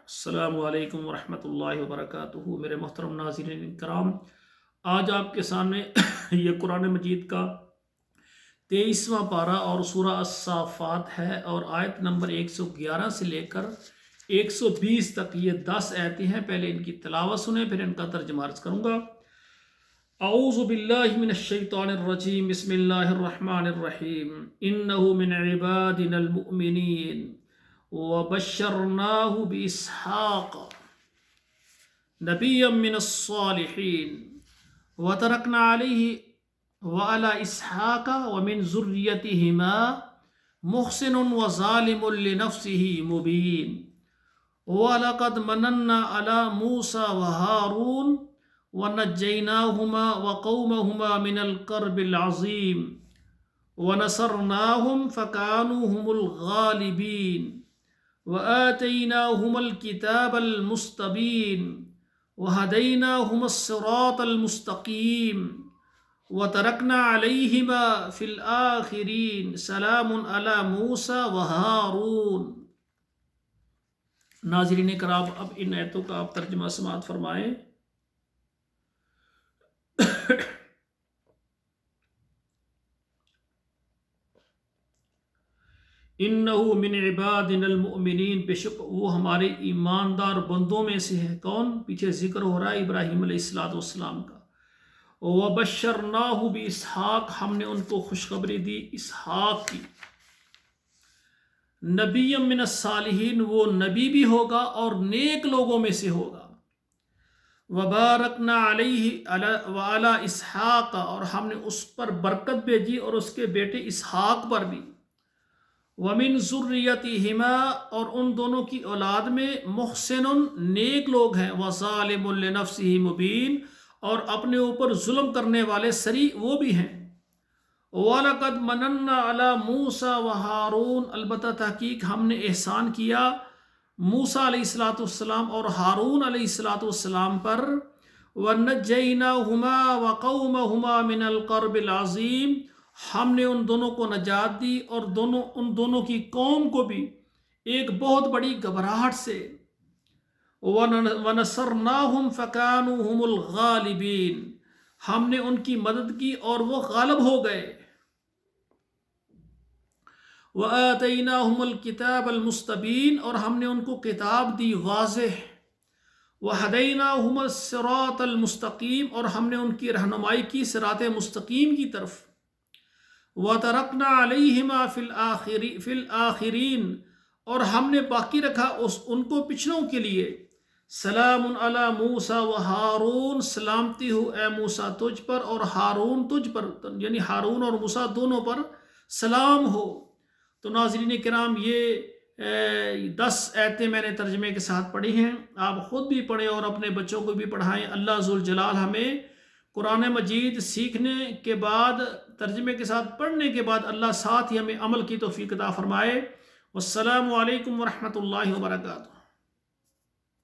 السلام علیکم ورحمۃ اللہ وبرکاتہ۔ میرے محترم ناظرین کرام، آج آپ کے سامنے یہ قرآن مجید کا 23واں پارہ اور سورہ الصافات ہے، اور آیت نمبر 111 سے لے کر 120 تک یہ 10 آیتیں ہیں۔ پہلے ان کی تلاوت سنیں، پھر ان کا ترجمہ عرض کروں گا۔ اعوذ باللہ من الشیطان الرجیم، بسم اللہ الرحمن الرحیم۔ انہ من عبادنا المؤمنین وبشرناه بإسحاق نبيا من الصالحين وتركنا عليه وعلى إسحاق ومن ذريتهما محسن وظالم لنفسه مبين ولقد مننا على موسى وهارون ونجيناهما وقومهما من الكرب العظيم ونصرناهم فكانوا هم الغالبين وآتيناهم الكتاب المستبين وهديناهم الصراط المستقيم وتركنا عليهما في الآخرين سلام على موسى وهارون۔ ناظرین کرام، اب ان آیتوں کا آپ ترجمہ سماعت فرمائیں۔ انہو من عبادنا المؤمنین، بے شک وہ ہمارے ایماندار بندوں میں سے ہے۔ کون؟ پیچھے ذکر ہو رہا ہے ابراہیم علیہ السلام کا۔ وبشرناہ باسحاق، ہم نے ان کو خوشخبری دی اسحاق کی۔ نبی من الصالحین، وہ نبی بھی ہوگا اور نیک لوگوں میں سے ہوگا۔ وبارکنا علیہ وعلی اسحاق، اور ہم نے اس پر برکت بھیجی اور اس کے بیٹے اسحاق پر بھی۔ ومن ذریتہما، اور ان دونوں کی اولاد میں محسن، نیک لوگ ہیں، وظالم لنفسہ مبین، اور اپنے اوپر ظلم کرنے والے سری وہ بھی ہیں۔ وَلَقَدْ مَنَنَّا عَلَى مُوسَى وَهَارُونَ، البتہ تحقیق ہم نے احسان کیا موسیٰ علیہ السلام اور ہارون علیہ السلام پر۔ وَنَجَّيْنَاهُمَا وَقَوْمَهُمَا مِنَ الْكَرْبِ الْعَظِيمِ، ہم نے ان دونوں کو نجات دی اور ان دونوں کی قوم کو بھی ایک بہت بڑی گھبراہٹ سے۔ وَنَصَرْنَاهُمْ فَكَانُوا هُمُ الْغَالِبِينَ، ہم نے ان کی مدد کی اور وہ غالب ہو گئے۔ وَآتَيْنَاهُمُ الْكِتَابَ الْمُسْتَبِينَ، اور ہم نے ان کو کتاب دی واضح۔ وَهَدَيْنَاهُمَ الصِّرَاطَ الْمُسْتَقِيمَ، اور ہم نے ان کی رہنمائی کی صراط مستقیم کی طرف۔ وَتَرَكْنَا عَلَيْهِمَا فِي الْآخِرِينَ، اور ہم نے باقی رکھا ان کو پچھلوں کے لیے۔ سلام علی موسیٰ وہارون، سلامتی ہو اے موسیٰ تجھ پر اور ہارون تجھ پر، یعنی ہارون اور موسیٰ دونوں پر سلام ہو۔ تو ناظرین کرام، یہ 10 آیتیں میں نے ترجمے کے ساتھ پڑھی ہیں۔ آپ خود بھی پڑھیں اور اپنے بچوں کو بھی پڑھائیں۔ اللہ ذوالجلال ہمیں قرآن مجید سیکھنے کے بعد، ترجمے کے ساتھ پڑھنے کے بعد، اللہ ساتھ ہی ہمیں عمل کی توفیق عطا فرمائے۔ والسلام علیکم ورحمۃ اللہ وبرکاتہ۔